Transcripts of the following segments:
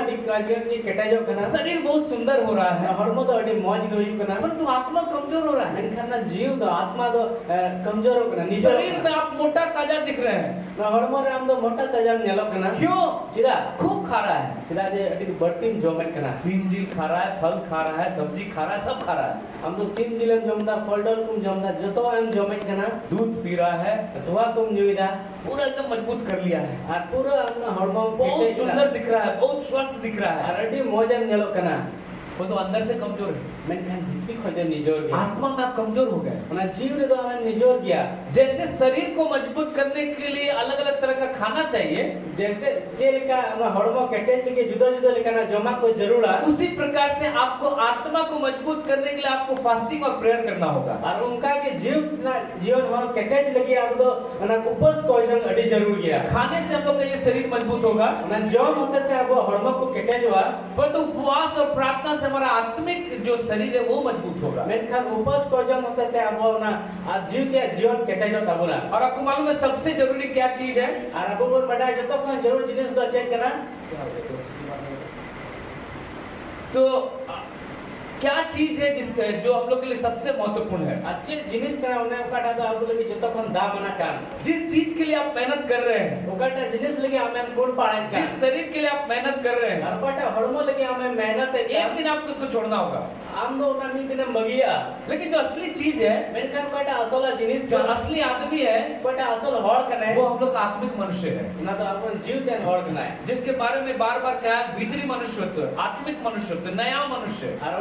अड़ी काजियन की केटाजो कना शरीर बहुत सुंदर हो रहा है, हड़मो तो अड़ी मौज गई कना परंतु आत्मा कमजोर हो रहा है। मेनखान ना जीव दो आत्मा दो कमजोर हो कना शरीर में आप मोटा ताजा दिख रहे हैं, ना हड़मो रे आम दो मोटा ताजा नेलो कना क्यों? चिदा खूब खा रहा है, चिदा जे अड़ी बर्तीम जोमेट कना सीम जिल खा रहा है, फल खा रहा है, सब्जी खा रहा है, सब खा रहा है, हम तो सिम जिलम जोमदा फलडल कुम जोमदा जतो हम जोमेट कना दूध पी रहा है, अथवा कुम जुइदा पूरा एकदम मजबूत कर लिया है, आ पूरा अपना हड़मो बहुत सुंदर दिख रहा है, बहुत स्वस्थ दिख रहा है, अड़ी मौजम नेलो कना वो तो अंदर से कमजोर है। मेनखान भित्री खोदे निजोर गया आत्मा में आप कमजोर हो गए। ना जीव रे तो हम निजोर गया जैसे शरीर को मजबूत करने के लिए अलग अलग तरह का खाना चाहिए, जैसे जे लेका ना हड़मो केटेज लेके जुदा जुदा लेका ना जमा को जरूर आ उसी प्रकार से आपको आत्मा को मजबूत करने के लिए आपको फास्टिंग और प्रेयर करना होगा। और उनका के जीवन हमारा केटेज लगी आप तो ना उपवास को जंग अड़ी जरूर गया खाने से हम लोग का ये शरीर मजबूत होगा, ना जो होते थे अब हड़मो को केटेज हुआ पर तो उपवास और प्रार्थना से हमारा आत्मिक जो शरीर है वो मजबूत होगा। मेनखान उपवास को जंग होते थे अब ना आज जीवन केटेज होता बुना और आपको मालूम है सबसे जरूरी क्या चीज है? और अब बोल बड़ा जो तो कोई जरूर जिनिस दो चेक करना तो क्या चीज है जिसका जो हम लोग के लिए सबसे महत्वपूर्ण है? अच्छे जिनिस करना उन्हें उकाटा तो आप लोग जो तो कोई दाम मना कान जिस चीज के लिए आप मेहनत कर रहे हैं, उकाटा जिनिस लगे हमें गुड़ पाड़े का जिस शरीर के लिए आप मेहनत कर रहे हैं, और उकाटा हड़मो लगे हमें मेहनत है एक दिन आपको उसको छोड़ना होगा। आम दो ना मी दिन बगिया लेकिन जो असली चीज है, मेनखान उकाटा असला जिनिस जो का असली आदमी है, उकाटा असल हड़ कने वो हम लोग का आत्मिक मनुष्य है, ना तो अपन जीव तेन हड़ कना है जिसके बारे में बार बार कहा भीतरी मनुष्यत्व, आत्मिक मनुष्यत्व, नया मनुष्य। और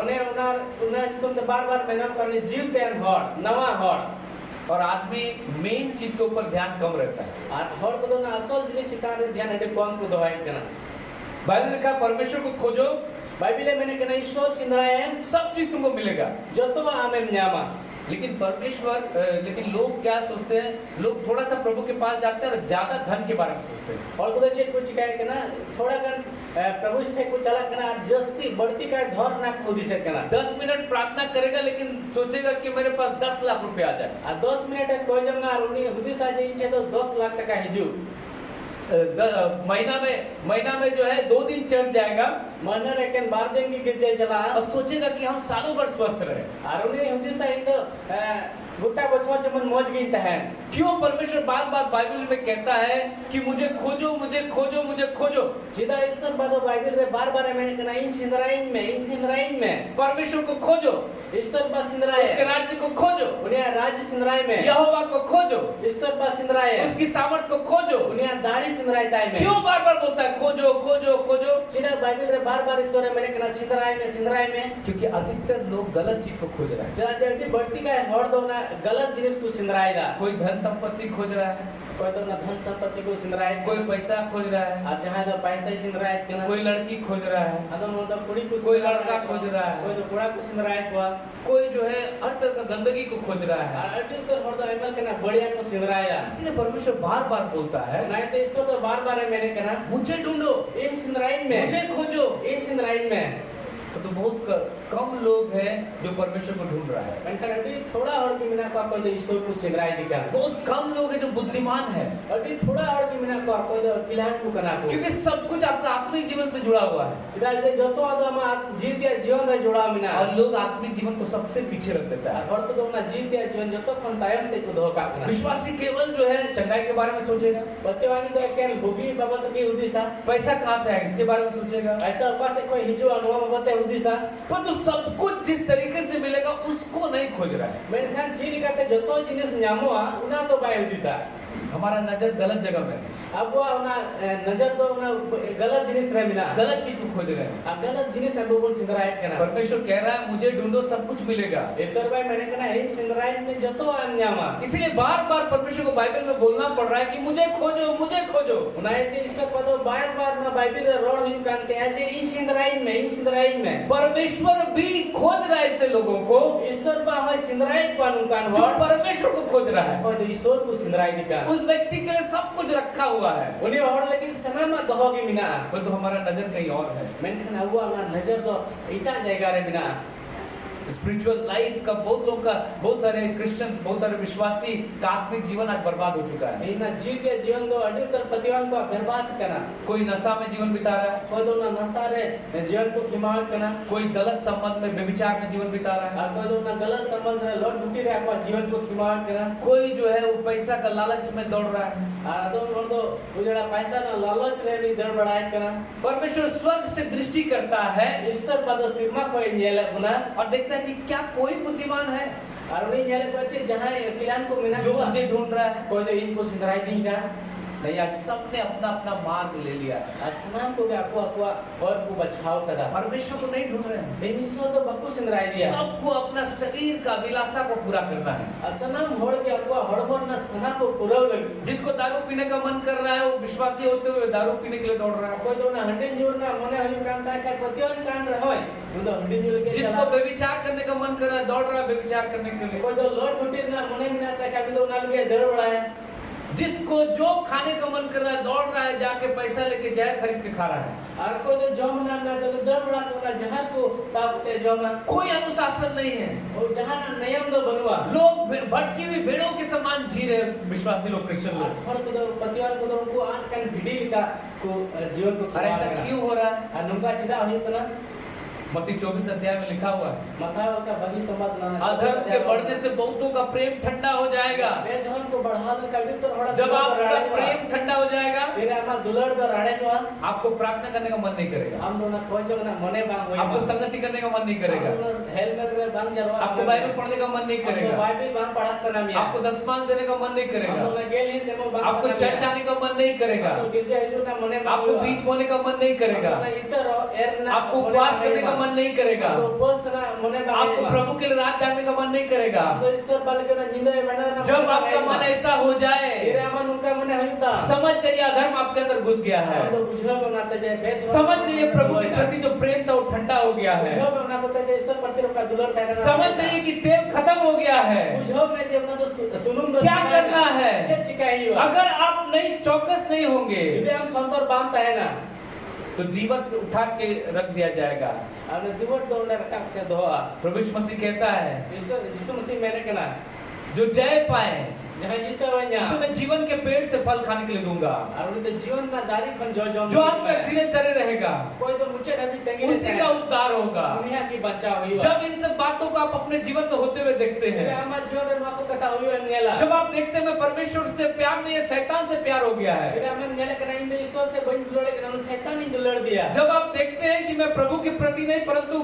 उन्हें तुम तो बार-बार मेहनत करनी जीव तेन हड़ नवा हड़ और आदमी मेन चीज के ऊपर ध्यान कम रहता है। और हड़ को तो ना असल जिनिस चितान रे ध्यान हटे कम को दवाई कना बाइबल में लिखा परमेश्वर को खोजो, बाइबल में कना ईश्वर सिंदराए सब चीज तुमको मिलेगा। जो तो आमें न्यामा लेकिन लेकिन लोग क्या सोचते हैं, लोग थोड़ा सा प्रभु के पास जाते हैं और ज्यादा धन के बारे में सोचते हैं। और कुछ चीज कुछ कहे कना थोड़ा कन प्रभु से को चला कना जस्ती बढ़ती का धर ना खोदी से कना 10 मिनट प्रार्थना करेगा लेकिन सोचेगा कि मेरे पास 10 लाख रुपए आ जाए। आ 10 मिनट कोई जंगा उनी हुदी साजे इंचे तो 10 लाख टका हिजू महीना में जो है 2 दिन चल जाएगा महीना रे कन 12 दिन की गिर जाए चला और सोचेगा कि हम सालों भर स्वस्थ रहे। और उनी हुदी साजे तो गुट्टा बछवा जमन मौज गई है क्यों परमेश्वर बार बार बाइबल में कहता है कि मुझे खोजो मुझे खोजो मुझे खोजो? सीधा ईश्वर बादो बाइबल रे बार-बार मैंने कना इन सिंदराइन में परमेश्वर को खोजो, ईश्वर बा सिंदराए उसके राज्य को खोजो, उन्हें राज्य सिंदराए में यहोवा को खोजो, ईश्वर बा सिंदराए उसकी सामर्थ को खोजो। उन्हें दाढ़ी सिंदराए ताई में क्यों बार बार बोलता है खोजो खोजो खोजो? सीधा बाइबल रे बार-बार ईश्वर मैंने कना सिंदराए में क्योंकि अधिकतर लोग गलत चीज को खोज रहे हैं। जरा जल्दी बढ़ती का हड़ दो ना गलत जिनिस को सिंदराएगा। कोई धन संपत्ति खोज रहा है, कोई तो ना धन संपत्ति को सिंदराए, कोई पैसा खोज रहा है, और चाहे तो पैसा ही सिंदराए कना कोई लड़की खोज रहा है, अदम तो कुड़ी को कोई लड़का खोज रहा है, कोई तो कुड़ा को सिंदराए को कोई जो है हर तरह का गंदगी को खोज रहा है। अटल तो हड़ दो एमल कना बढ़िया को सिंदराएगा। इसलिए परमेश्वर बार बार बोलता है नहीं तो ईश्वर तो बार-बार मैंने कना मुझे ढूंढो, इन सिंदराइन में मुझे खोजो। इन सिंदराइन में तो बहुत कम लोग हैं जो परमेश्वर को ढूंढ रहा है। मैंने अभी थोड़ा और की मिना को कोई तो ईश्वर को सिंदराए दिखा बहुत कम लोग हैं जो बुद्धिमान है, अभी थोड़ा और की मिना को कोई तो किलान को कना को क्योंकि सब कुछ आपका आत्मिक जीवन से जुड़ा हुआ है सीधा जे जो तो आदम जीत या जीवन रे जुड़ा मिना और लोग आत्मिक जीवन को सबसे पीछे रख देता है। और तो ना जीत या जीवन जो तो खन टाइम से को धोखा कना विश्वासी केवल जो है चंगाई के बारे में सोचेगा, सत्यवानी तो क्या भूगी बाबत की उदिशा पैसा कहाँ से है इसके बारे में सोचेगा, ऐसा ऊपर से कोई हिजो अनुभव बाबत उदिशा पर तो सब कुछ जिस तरीके से मिलेगा उसको नहीं खोज रहा है। मेनखान चीनी काते जो तो जिनिस न्यामोआ उना तो बाय उदिशा हमारा नजर गलत जगह में है, अब वो ना नजर तो ना गलत जिनिस रे मिना गलत चीज को खोज रहे हैं। अब गलत जिनिस अब बोल सिंदराए कना परमेश्वर कह रहा है मुझे ढूंढो सब कुछ मिलेगा। ईश्वर भाई मैंने कहा हे सिंदराए में जो तो अन्यामा इसीलिए बार बार परमेश्वर को बाइबल में बोलना पड़ रहा है कि मुझे खोजो मुझे खोजो। उनायते ईश्वर पदो बार-बार ना बाइबल रे रोड हिम कांते हैं जे इन सिंदराए में परमेश्वर भी खोज रहा है ऐसे लोगों को, ईश्वर बा है सिंदराए कानून कान जो वर्ड परमेश्वर को खोज रहा है। और ईश्वर को सिंदराए दिखा उस व्यक्ति के लिए सब कुछ रखा हुआ है, उन्हें और लेकिन सनामा दहोगे मिना पर तो हमारा नजर कहीं और है। मैंने कहा वो हमारा नजर तो इटा जाएगा रे मिना स्पिरिचुअल लाइफ का बहुत सारे क्रिश्चियंस, बहुत सारे विश्वासी का आत्मिक जीवन आज बर्बाद हो चुका है। इन जीव के जीवन दो अड़ी उतर प्रतिवान को बर्बाद करना, कोई नशा में जीवन बिता रहा है, कोई दो ना नशा रे जीवन को खिमावट करना, कोई गलत संबंध में व्यभिचार में जीवन बिता रहा है, कोई दो ना गलत संबंध में लौट उठी रे आपका जीवन को खिमावट करना, कोई जो है वो पैसा का लालच में दौड़ रहा है। दो उजड़ा पैसा ना लालच रे भी दर बढ़ाए करना। परमेश्वर स्वर्ग से दृष्टि करता है ईश्वर पद सिरमा कोई नेले पुना और देखता है कि क्या कोई बुद्धिमान है और नहीं नेले को अच्छे जहां किलान को मिना जो मुझे ढूंढ रहा है। कोई तो इनको सिंधराई दी का नहीं, आज सबने अपना अपना मार्ग ले लिया है। असनाम को भी आपको और को बचाव करा, परमेश्वर को नहीं ढूंढ रहे हैं, लेकिन ईश्वर तो बक्को सिंधराई दिया। सबको अपना शरीर का अभिलाषा को पूरा करना है। असनाम होड़ के आपको हड़बड़ ना सना को पूरा लग। जिसको दारू पीने का मन कर रहा है वो विश्वासी होते हुए दारू पीने के लिए दौड़ रहा है। कोई तो ना हंडी न्यूर ना मने हई कांता का प्रतिवन कांड रहोय तो हंडी न्यूर के जिसको व्यभिचार करने का मन कर रहा है दौड़ रहा है व्यभिचार करने के लिए। कोई तो लोट फुटी ना मने मिनाता का भी तो नाल भी दर बढ़ाया। जिसको जो खाने का मन कर रहा है दौड़ रहा है, जाके पैसा लेके जहर खरीद के खा रहा है। और कोई तो जम नाम ना तो दर बढ़ा तो ना जहर को तापते जमा। कोई अनुशासन नहीं है और जहां ना नियम तो बनवा लोग भटकी हुई भेड़ों के समान जी रहे विश्वासी लोग, क्रिश्चियन लोग। और को तो प्रतिवान को तो उनको आठ कान भिड़ी का को जीवन को अरे ऐसा क्यों हो रहा है? अनुका चिदा होई पना मत्ती 24 अध्याय में लिखा हुआ है, मथाव का बगी समाज लाना अधर्म के बढ़ने से बहुतों का प्रेम ठंडा हो जाएगा। बेधर्म को बढ़ाने का भी तो थोड़ा जब आपका प्रेम ठंडा हो जाएगा फिर हम दुलड़ दो राड़े जो आपको प्रार्थना करने का मन नहीं करेगा, हम दोनों खोजो ना मने बांग होई आपको संगति करने का मन नहीं करेगा, हेलमेट में बांग जरवा आपको बाइबल पढ़ने का मन नहीं करेगा, बाइबल बांग पढ़ा सना मिया आपको दशमांश देने का मन नहीं करेगा, हम ना गेल ही से मो बांग आपको चर्च आने का मन नहीं करेगा, तो गिरजा है जो ना मने बांग आपको बीच बोने का मन नहीं करेगा, इधर एरना आपको उपवास करने का मन नहीं करेगा, आपको प्रभु के लिए रात जागने का मन नहीं करेगा। तो ईश्वर बल के ना नींद में बना ना जब आपका मन ऐसा हो जाए फिर मन उनका मन होता समझ जाइए अधर्म आपके अंदर घुस गया है। तो बुझो बनाते जाए समझ जाइए प्रभु के प्रति जो प्रेम था वो ठंडा हो गया है। बुझो बनाते जाए ईश्वर प्रति का दुलर था समझ जाइए कि तेल खत्म हो गया है। बुझो में जीवन तो सुनुम क्या करना है? चिकाई अगर आप नहीं चौकस नहीं होंगे इधर हम संतर बांधता है ना तो दीवट उठा के रख दिया जाएगा। हमने दिवट दो ने रखा के धोआ। प्रभु यीशु मसीह कहता है यीशु मसीह मैंने कहना जो जय पाए जहाँ जीता हुआ तो मैं जीवन के पेड़ से फल खाने के लिए दूंगा और उन्हें तो जीवन में दारी फल जो आप तक धीरे धीरे रहेगा, कोई तो मुझे अभी तंगी उसी का उद्धार होगा। दुनिया की बच्चा हुई जब इन सब बातों को आप अपने जीवन में होते हुए देखते हैं, जीवन में आपको कथा हुई है नेला जब आप देखते हैं मैं परमेश्वर से प्यार नहीं है शैतान से प्यार हो गया है, फिर हमें नेला करना इन ईश्वर से बन दुलड़ के शैतान ही दुलड़ दिया। जब आप देखते हैं कि मैं प्रभु के प्रति नहीं परंतु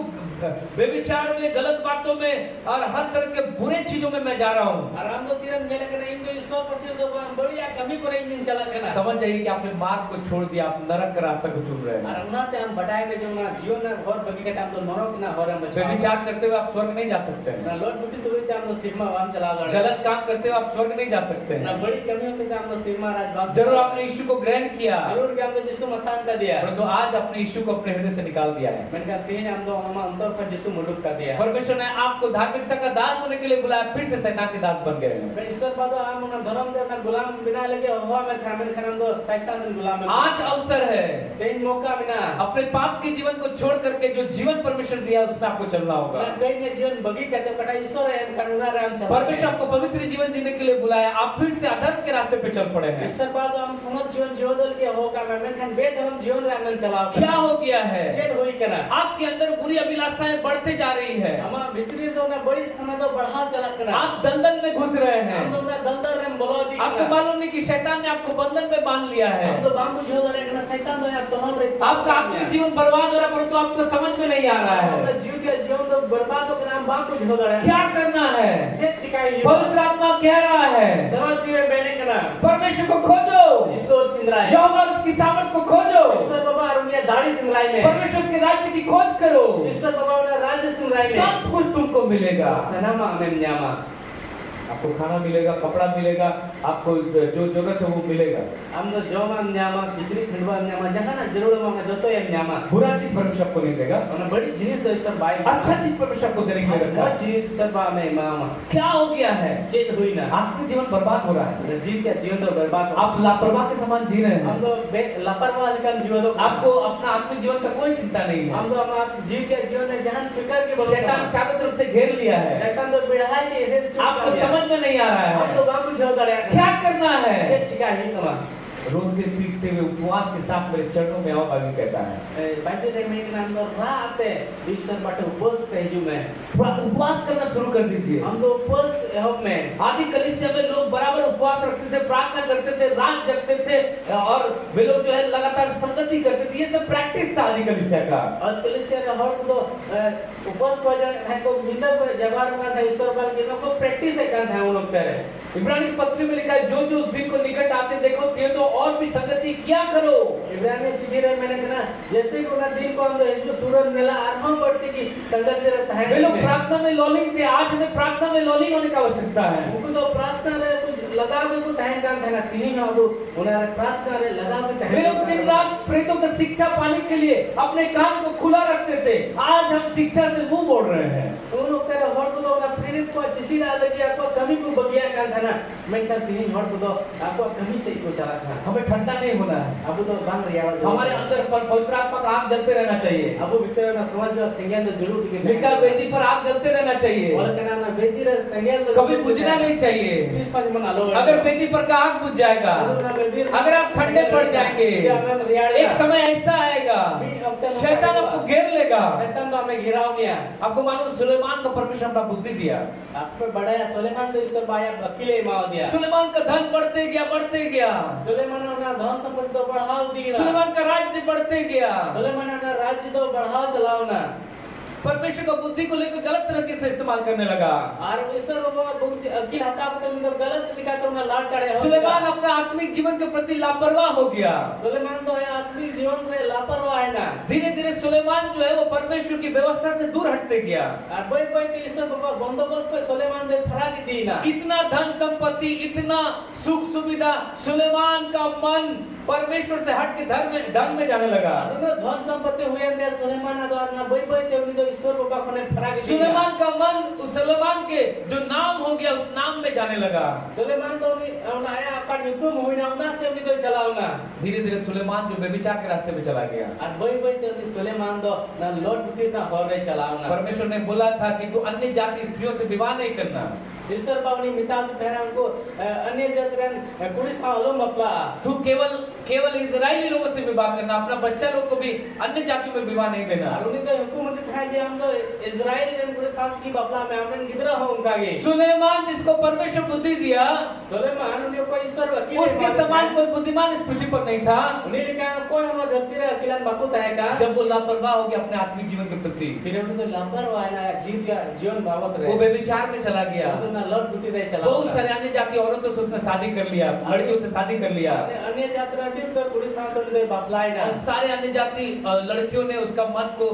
व्यभिचार में गलत बातों में और हर तरह के बुरे चीजों में मैं जा रहा हूँ, आराम तो तीरन नेला करना इन ईश्वर प्रति तो बढ़िया कमी को नहीं दिन चला करना समझ जाइए कि आपने मार्ग को छोड़ दिया, आप नरक का रास्ता को चुन रहे हैं। और उन्हाते हम बढ़ाए में जो ना जीवन ना घर बगी के हम तो नरक ना हो रहा है। व्यभिचार करते हुए आप स्वर्ग नहीं जा सकते हैं, ना लोट बुटी तो हम तो सिरमा वाम चला रहे हैं। गलत काम करते हुए आप स्वर्ग नहीं जा सकते ना हैं। बड़ी कमी होती तो हम तो सिरमा राज वाम जरूर आपने यीशु को ग्रहण किया, जरूर कि हम तो यीशु मतान का दिया, परंतु आज अपने यीशु को अपने हृदय से निकाल दिया है। मैंने कहा तीन हम तो हम अंतर पर यीशु मुलुक का दिया। परमेश्वर ने आपको धार्मिकता का दास होने के लिए बुलाया, फिर से शैतान के दास बन गए हैं। मैं ईश्वर बादो हम ना धर्म दे ना गुलाम बिना लगे हुआ में था मैंने खनम दो शैतान के गुलाम। आज अवसर है तीन मौका बिना अपने पाप के जीवन को छोड़ करके जो जीवन परमेश्वर दिया उसमें आपको चलना होगा। ना कहीं ने जीवन बगी कहते कटा ईश्वर है करुणा राम चला। परमेश्वर आपको पवित्र जीवन जीने के लिए बुलाया, आप फिर से अधर्म के रास्ते पे चल पड़े हैं। ईश्वर बादो हम समझ जीवन जीवदल के होगा मैं खन बेधर्म जीवन रामन चला। क्या हो गया है? छेद होई करा आपके अंदर बुरी अभिलाषाएं बढ़ते जा रही है, हम भीतरी तो ना बड़ी समय तो बढ़ा चला करा। आप दलदल में घुस रहे हैं, हम तो ना दलदल में बोलो दी आपको मालूम नहीं कि शैतान ने आपको बंधन में बांध लिया है। हम तो बांबू झोल रहे हैं ना शैतान तो यार तोहल रे आपका आत्मिक जीवन बर्बाद हो रहा है परंतु आपको समझ में नहीं आ रहा है जीव के जीवन तो बर्बाद हो गया। हम बांबू झोल रहे हैं। क्या करना है? छेद चिकाई पवित्र आत्मा कह रहा है समझ जीवन बेने करा परमेश्वर को खोजो, ईश्वर सिंधराय यहोवा उसकी सामर्थ को खोजो, ईश्वर बाबा अरुणिया दाढ़ी सिंधराय में परमेश्वर के राज्य की खोज करो, ईश्वर बाबा ने राज्य सिंधराय में सब कुछ तुमको मिलेगा। सनामा में न्यामा आपको खाना मिलेगा, कपड़ा मिलेगा, आपको जो जरूरत है वो मिलेगा। हम तो जॉमान न्यामा बिजली खंडवा न्यामा जहाँ ना जरूर मांगा जो तो ये न्यामा बुरा चीज परमेश्वर आपको नहीं देगा, और बड़ी जिनिस तो इस सब बाइक अच्छा चीज परमेश्वर आपको देने के लिए रखा बहुत है। जिनिस सब में मामा क्या हो गया है? चेत हुई ना आपका जीवन बर्बाद हो रहा है, जीव क्या जीवन तो बर्बाद हो आप लापरवाह के समान जी रहे हम हैं, तो लापरवाह का जीवन तो आपको अपना आत्मिक जीवन का कोई चिंता नहीं है। हम तो हम जीव के जीवन में जहां फिकर के शैतान चारों तरफ से घेर लिया है, शैतान तो बिढ़ाई के ऐसे चुप आपको कर दिया। समझ में नहीं आ रहा हम है लोग आपको छोड़ दे क्या करना है। चिका ही कमा रोते पीटते हुए उपवास के साथ मेरे चरणों में आओ, बाइबल कहता है। बाइबल रे में नाम तो रात है ईश्वर बाटे उपवास कह जो मैं उपवास करना शुरू कर दीजिए। हम तो उपवास हम में आदि कलीसिया में लोग बराबर उपवास रखते थे, प्रार्थना करते थे, रात जगते थे और वे लोग जो है लगातार संगति करते थे। ये सब प्रैक्टिस था आदि कलीसिया का। और कलीसिया का हर तो उपवास को है को निंदा को जगह का था ईश्वर का के लोग को प्रैक्टिस है का था वो लोग करे। इब्रानी पत्री में लिखा है जो जो उस दिन को निकट आते देखो ते तो और भी संगति क्या करो। इब्रानी चिट्ठी रे मैंने कहा जैसे को ना दिन को हम तो यीशु सूरज मेला आत्मा बढ़ती की संगति रहता है। वे लोग प्रार्थना में लॉलिंग थे, आज हमें प्रार्थना में लॉलिंग होने की आवश्यकता है। उनको तो प्रार्थना रे कुछ लगा के कुछ टाइम का था ना तीन ना वो उन्होंने प्रार्थना रे लगा के वे लोग दिन रात प्रेतों की शिक्षा पाने के लिए अपने कान को खुला रखते थे। आज हम शिक्षा से मुंह मोड़ रहे हैं। उन लोग करे हर को तो ना प्रेरित को चिशीला लगी आपको कमी को बगिया का था ना मैं का तीन हर को तो आपको कमी से को चला था। हमें ठंडा नहीं होना है, अब तो बंद रिया हमारे अंदर पवित्र आत्मा का आग जलते रहना चाहिए। अब भीतर ना समझ जो संज्ञान तो जरूर दिखे लिखा वेदी पर आग जलते रहना चाहिए, और कहना ना वेदी रे संज्ञान तो कभी बुझना नहीं चाहिए। इस पास मन आलो अगर वेदी पर का आग बुझ जाएगा, अगर आप ठंडे पड़ जाएंगे, एक समय ऐसा आएगा शैतान आपको घेर लेगा। शैतान तो हमें घेरा हो गया। आपको मालूम सुलेमान को परमेश्वर अपना बुद्धि दिया, आप पे बढ़ाया सुलेमान तो ईश्वर बाया अकेले मार दिया। सुलेमान का धन बढ़ते गया, सुलेमान अपना धन संपत्ति तो बढ़ाव दिया, सुलेमान का राज्य बढ़ते गया। सुलेमान अपना राज्य तो बढ़ाव चलाओ ना। परमेश्वर का बुद्धि को लेकर गलत तरीके से इस्तेमाल करने लगा और ईश्वर बाबा बुद्धि अकिल हता को तो मतलब गलत तरीका तो ना लाड़ चढ़े हो। सुलेमान अपना आत्मिक जीवन के प्रति लापरवाह हो गया। सुलेमान तो है आत्मिक जीवन में लापरवाह है ना। धीरे धीरे सुलेमान जो है वो परमेश्वर की व्यवस्था से दूर हटते गया। और कोई कोई तो ईश्वर बाबा बंदोबस्त पे सुलेमान ने फराक दी ना। इतना धन संपत्ति, इतना सुख सुविधा, सुलेमान का मन परमेश्वर से हट के धन में जाने लगा। धन संपत्ति हुए अंदर सुलेमान द्वारा ना बोई बोई ते तो ईश्वर बाबा को ने फराक दी। सुलेमान का मन सुलेमान के जो नाम हो गया उस नाम में जाने लगा। सुलेमान तो उन आया अपन युद्धम हुई ना उना से उन्हीं तो चलाओ ना। धीरे धीरे सुलेमान जो व्यभिचार के रास्ते में चला गया। और बोई बोई ते उन्हीं सुलेमान तो ना लौट बुद्धि ना हो रहे चलाओ ना। परमेश्वर ने बोला था कि तू अन्य जाति स्त्रियों से विवाह नहीं करना। ईश्वर बाबा ने मिता तो तेरा उनको अन्य जातिरन कुड़ी सा अलम अपला। तू केवल इजरायली लोगों से विवाह करना, अपना बच्चा लोग को भी अन्य जातियों में विवाह नहीं देना। और उन्हीं तो हुकूमत था जे हम तो इजराइल के कुड़ी सा की बपला में हमने गिदरा हो उनका के। सुलेमान जिसको परमेश्वर बुद्धि दिया, सुलेमान उन्हें कोई ईश्वर वकील उसके समान कोई बुद्धिमान इस पृथ्वी पर नहीं था। उन्हें लिखा कोई हम धरती रे अकेलन बापू है का। जब वो लापरवाह हो गया अपने आत्मिक जीवन के प्रति, तेरे उन्हें तो लापरवाह है ना जीवन बाबत रहे। वो व्यभिचार में चला गया। ना लौट बुद्धि रहे चला। बहुत सारे अन्य जाति औरतों से उसने शादी कर लिया, लड़कियों से शादी कर लिया। अन्य जाति रही तो कुड़ी सा तो नहीं बपला है ना। और सारे अन्य जाति लड़कियों ने उसका मन को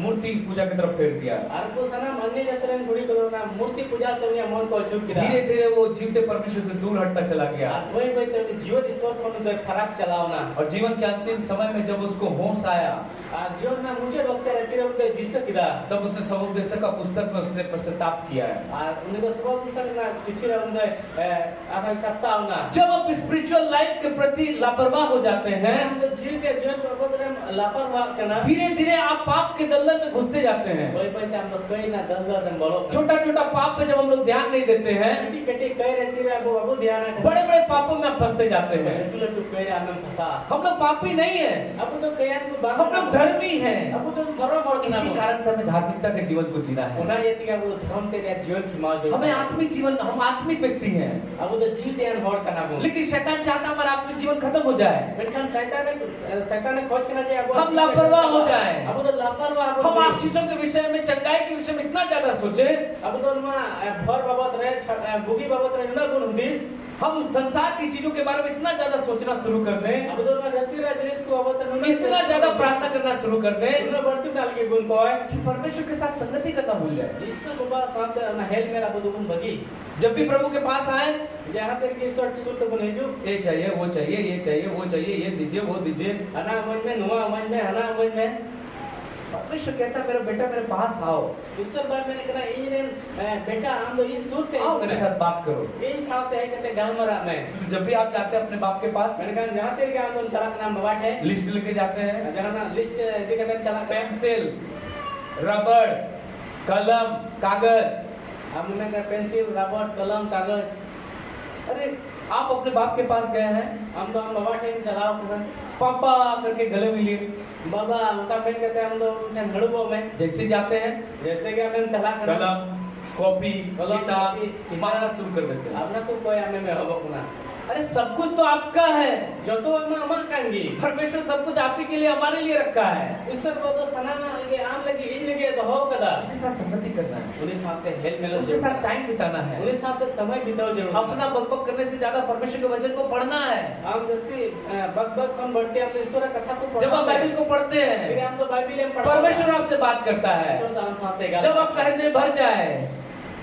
मूर्ति पूजा की तरफ फेर दिया। और को सना अन्य जाति रही कुड़ी को ना मूर्ति पूजा से उन्हें मन को छुप किया। धीरे धीरे वो जीवते परमेश्वर से दूर हटता चला गया। वही वही तो जीवन ईश्वर को तो फराक चलाओ ना। और जीवन के अंतिम समय में जब उसको होश आया, जो ना मुझे लगता है तेरे उनके दिशा किदा। तब उसने सबोपदेशक का पुस्तक में उसने पश्चाताप किया है। उन्हें तो सबोपदेशक ना चिट्ठी रे उन्हें आपका कस्ताव ना। जब आप स्पिरिचुअल लाइफ के प्रति लापरवाह हो जाते हैं, हम तो जीवन प्रबंध में लापरवाह करना। धीरे धीरे आप पाप के दलदल में घुसते जाते हैं। वही वही हम तो कहीं ना दलदल में बोलो। छोटा छोटा पाप पे जब हम लोग ध्यान नहीं देते हैं, कटी कटी कह रहती है वो बाबू ध्यान रखना। बड़े बड़े पापों में आप फंसते जाते हैं। तू लोग कह रहे हमें फंसा। हम लोग पापी नहीं है, अब तो कह तू बात। हम लोग धर्मी हैं। अब तो धर्म मोड़ के इसी कारण से हमें धार्मिकता के जीवन को जीना है। उन्हें ये थी कि वो धर्म तेरे जीवन की मौजूद। हमें आत्मिक जीवन, हम आत्मिक व्यक्ति हैं। अब तो जीव ध्यान होड़ करना बोल। लेकिन शैतान चाहता हमारा आत्मिक जीवन खत्म खत्म हो जाए, मेनखान शैतान ने खोज करना जे हम लापरवाह हो जाए, अब तो लापरवाह हम आशीषों के विषय में, चंगाई के विषय में इतना ज्यादा सोचे, अब तो भर बाबत रहे बुगी बाबत रहे ना गुण हुदिस, हम संसार की चीजों के बारे में इतना ज्यादा सोचना शुरू कर दें, अब तो धरती राज जिनिस को बाबत इतना ज्यादा प्रार्थना करना शुरू कर दें उन्हें बढ़ती डाल के गुण को है कि परमेश्वर के साथ संगति करना भूल जाए। ईश्वर बाबा साथ ना हेल मेला को गुण बगी जब भी प्रभु के पास आए, जहाँ तक कि ईश्वर सुत बने जो ये चाहिए, वो चाहिए, ये चाहिए, वो चाहिए, ये दीजिए, वो दीजिए, हना मन में नुआ मन में हना मन में परमेश्वर कहता है मेरा बेटा मेरे पास आओ, ईश्वर बार मैंने कहा ये बेटा हम तो ये सुनते आओ मेरे साथ बात करो। ये साथ है कहते गाल मरा में जब भी आप जाते हैं अपने बाप के पास, मैंने कहा जहाँ तेरे का हम चला नाम बवाट है लिस्ट लेके जाते हैं, जहाँ ना लिस्ट दिखाते चला पेंसिल, रबड़, कलम, कागज, हमने कहा पेंसिल रबर कलम कागज। अरे आप अपने बाप के पास गए हैं, हम तो हम बवाट है चलाओ पापा करके गले मिलिए, बाबा उनका पेन कहते हैं हम तो उनके हड़बो में जैसे जाते हैं जैसे कि हमें चला कर कलम, कॉपी, कलम, किताब कॉपी, मारना शुरू कर देते हैं। अपना तो कोई हमें में हबो कुना अरे सब कुछ तो आपका है, जो तो हम अमर कांगी परमेश्वर सब कुछ आप ही के लिए, हमारे लिए रखा है, ईश्वर को तो सनामा लगे आम लगे इन लगे तो हो कदा उसके साथ संगति करना है, उन्हीं साथ हेल्प मिलो उसके साथ टाइम बिताना है, उन्हीं साथ समय बिताओ जरूर अपना बकबक करने से ज्यादा परमेश्वर के वचन को पढ़ना है। हम जैसे बक हम बढ़ते हैं अपने ईश्वर कथा को जब आप बाइबल को पढ़ते फिर हैं, हम तो बाइबल में पढ़ा परमेश्वर आपसे बात करता है। ईश्वर तो हम साथ है जब आपका हृदय भर जाए,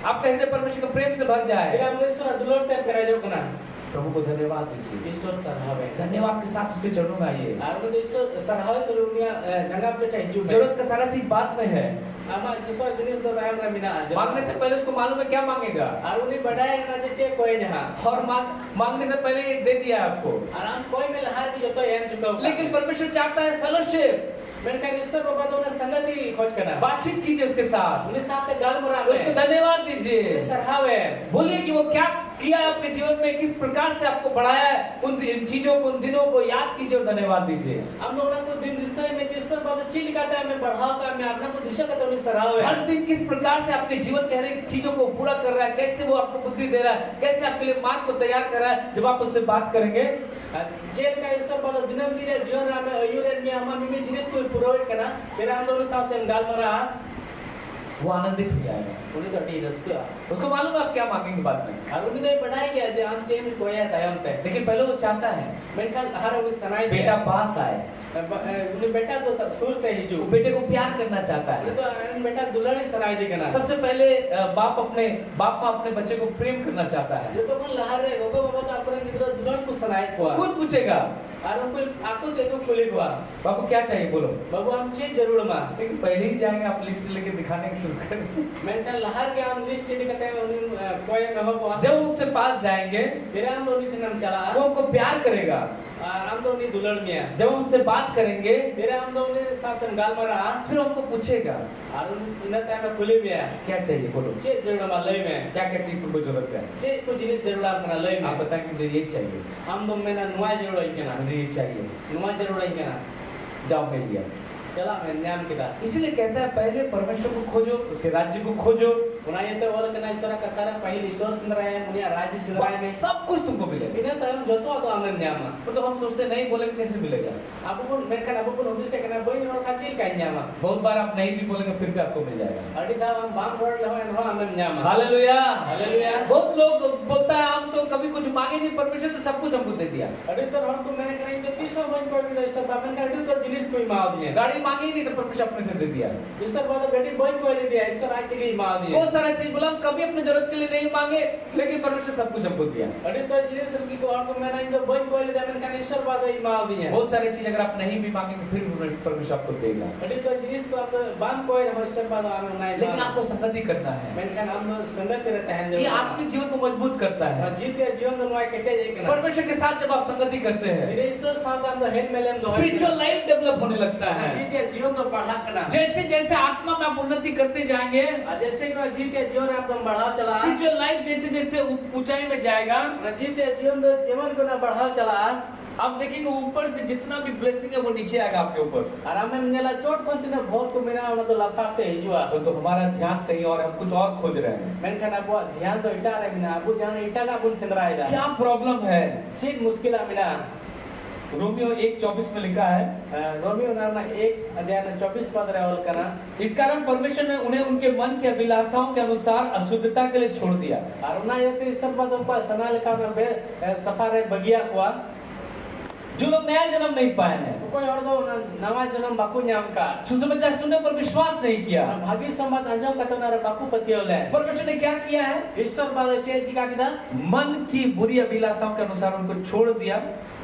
आपका हृदय परमेश्वर के प्रेम से भर फिर जाए, हम ईश्वर दुलोड़ते फिर जो कुना प्रभु को धन्यवाद दीजिए, ईश्वर सराहवे धन्यवाद के साथ उसके चरणों में आइए। और वो ईश्वर सराहवे तो दुनिया जंगल पे चाहिए जरूरत का सारा चीज बात में है, आमा जितो जिनिस दो राम रमीना मांगने से पहले उसको मालूम है क्या मांगेगा, और उन्हीं बढ़ाएगा ना जे कोई नहीं और मांगने से पहले ये दे दिया आपको। आराम कोई में लहार की जो तो एम चुका लेकिन परमेश्वर चाहता है फेलोशिप, मैंने कहा ईश्वर बाबा तो उन्हें संगति खोज करना बातचीत कीजिए उसके साथ, उन्हीं साथ गाल मुरा उसको में धन्यवाद दीजिए, सराहवे बोलिए कि वो क्या किया है आपके जीवन में, किस प्रकार से आपको बढ़ाया है, उन चीजों को, उन दिनों को याद कीजिए और धन्यवाद दीजिए। हम लोगों को दिन दिशा में ईश्वर बात अच्छी लिखाता है मैं बढ़ाओ का मैं अपना को दिशा का तो उन्हें सराहवे हर दिन किस प्रकार से आपके जीवन के हर एक चीजों को पूरा कर रहा है, कैसे वो आपको बुद्धि दे रहा है, कैसे आपके लिए मार्ग को तैयार कर रहा है। जब आप उससे बात करेंगे, जेल का ईश्वर बात दिनम दिन जीवन में अयुरे में हम में जिनिस को प्रोवाइड करना फिर हम दोनों साथ में गाल मरा वो आनंदित हो जाएगा, उन्हें तो डी रस्ता उसको मालूम है आप क्या मांगेंगे बाद में, और उन्हें तो बढ़ाई गया जे हम सेम कोई है दयाम ते लेकिन पहले वो चाहता है मेंटल हर उन्हें सनाई बेटा पास आए, उन्हें बेटा तो तक सूर ते ही जो वो बेटे को प्यार करना चाहता है। उन्हें तो बेटा दुल्हन सनाई दे करना सबसे पहले बाप माँ अपने बच्चे को प्रेम करना चाहता है। ये तो कौन लहार है गोगो बाबा तो अपने गिद्रो दुल्हन को सनाई को खुद पूछेगा, और उनको आपको देखो खुली हुआ बाबू क्या चाहिए बोलो, बाबू हम चीज जरूर मां लेकिन पहले ही जाएंगे आप लिस्ट लेके दिखाने की शुरू करें। मेंटल लहार के हम लिस्ट नहीं करते हैं उन्हें कोई न हो को जब उनसे पास जाएंगे फिर हम दोनों के नाम चला वो हमको प्यार करेगा, और हम दोनों दुल्हन में जब हम उससे बात करेंगे फिर हम दोनों साथ में गाल मरा फिर हमको पूछेगा और उन्हें टाइम खुली में क्या चाहिए बोलो, चीज जरूर मां लई में क्या क्या चीज तुमको जरूरत है, चीज कुछ जिनिस जरूर अपना लई में आप बताएं कि मुझे ये चाहिए, हम दो में ना नुआ जरूर है क्या ना मुझे ये चाहिए, नुआ जरूर है क्या ना जाओ मिल गया। चला मैं नाम किदा इसीलिए कहता है पहले परमेश्वर को खोजो, उसके राज्य को खोजो, उन्हें ये तो वाला कना ईश्वर का तारा पहले ईश्वर सुंदराय मुनिया राज्य सुंदराय में सब कुछ तुमको मिलेगा। इन्हें तो हम जोतो तो हमें न्यामा मतलब हम सोचते नहीं बोलेंगे कैसे मिलेगा, आपको कौन मैं कहना आपको कौन उद्देश्य करना बोई और खाची का न्यामा बहुत बार आप नहीं भी बोलेंगे फिर भी आपको मिल जाएगा। अड़ी दा हम बाम वर्ड लो है हमें न्यामा हालेलुया हालेलुया। बहुत लोग बोलता है हम तो कभी कुछ मांगे नहीं, परमेश्वर से सब कुछ हमको दे दिया। अड़ी तो हम तो मैंने कहीं तो 300 बन कोई भी ऐसा बाबन ने अड़ी तो जिनिस कोई मार दिए गाड़ी मांगी नहीं तो परमेश्वर अपने से दे दिया। ईश्वर बात बेटी बन कोई नहीं दिया, ईश्वर आज के लिए मार दिए बहुत सारा चीज बोला हम कभी अपनी जरूरत के लिए नहीं मांगे, लेकिन परमेश्वर सब कुछ हमको दिया। अड़ी तो जिनिस की को हमको मैंने इनको बन कोई नहीं दिया, मैंने कहा ईश्वर बात ही मार दिए बहुत सारी चीज अगर आप नहीं भी मांगेंगे फिर भी परमेश्वर आपको देगा, अड़ी तो जिनिस को आप बाम कोई नहीं ईश्वर बात हमें नहीं लेकिन आपको संगति करना है। मैंने कहा हम संगत रहते हैं ये आपके जीवन को मजबूत करता है। जीते जीवन तो नुआ कटे जाए करना परमेश्वर के साथ जब आप संगति करते हैं मेरे ईश्वर साथ हम हेल मेलन दो स्पिरिचुअल लाइफ डेवलप होने लगता है। जीते जीवन तो बढ़ा करना जैसे जैसे आत्मा में आप उन्नति करते जाएंगे, जैसे कि जीते जीवन आप तुम बढ़ाओ चला स्पिरिचुअल लाइफ जैसे जैसे ऊंचाई में जाएगा, जीते जीवन तो जीवन को ना बढ़ाओ चला आप देखेंगे ऊपर से जितना भी ब्लेसिंग है वो नीचे आएगा आपके ऊपर। और हमें मिला चोट कौन तीन भोर को मिला उन्हें तो लफाते ही जुआ तो हमारा ध्यान कहीं और, हम कुछ और खोज रहे हैं। मैंने कहा ना ध्यान तो इटा रहे ना अबू जान इटा का बुन सिंदराएगा क्या प्रॉब्लम है? चीज मुश्किल है मिला रोमियो 1:24 में लिखा है, रोमियो नाम 1:24 रहल कना। इस कारण परमेश्वर ने उन्हें उनके मन के अभिलाषाओं के अनुसार अशुद्धता के लिए छोड़ दिया। अरुणा यते ईश्वर बादों का सनाल का में बे सफारे बगिया को जो लोग नया जन्म नहीं पाए हैं, कोई और दो नवा जन्म बाकू न्याम का सुसमाचार सुनने पर विश्वास नहीं किया, भागी संवाद अंजम कतनारे बाकू पतियोले परमेश्वर ने क्या किया है? ईश्वर बादो चे जी का किदा मन की बुरी अभिलाषाओं के अनुसार उनको छोड़ दिया।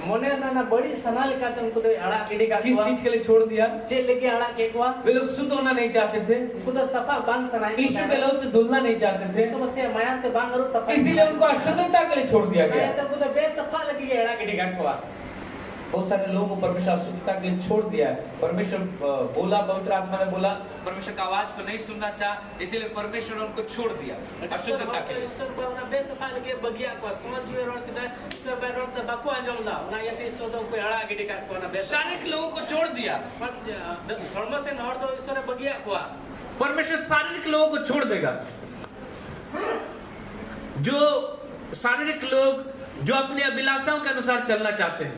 मोने ना बड़ी सनाल का उनको तो अड़ा केडी का किस चीज के लिए छोड़ दिया? चे लेके अड़ा के को वे लोग शुद्ध होना नहीं चाहते थे, उनको तो सफा बांध सनाई यीशु के लहू से धुलना नहीं चाहते थे, समस्या मायान ते बांध और सफा इसीलिए उनको अशुद्धता के लिए छोड़ दिया मैं गया। तो उनको तो बेसफा लगी अड़ा केडी का को बहुत सारे लोगों को परमेश्वर अशुद्धता के लिए छोड़ दिया है। परमेश्वर बोला, पवित्र आत्मा ने बोला, परमेश्वर का आवाज को नहीं सुनना चाहा, इसीलिए परमेश्वर ने उनको छोड़ दिया अशुद्धता के लिए। ईश्वर बावना बेसफा लगी बगिया को समझ में रोड के ईश्वर बे रोड ते बाकू अंजम दा ना यते ईश्वर दो कोई अड़ा केडी का को ना बेस शारीरिक लोगों को छोड़ दिया, धर्म से नहर दो ईश्वर बगिया को परमेश्वर शारीरिक लोगों को छोड़ देगा। जो शारीरिक लोग जो अपनी अभिलाषाओं के अनुसार चलना चाहते हैं,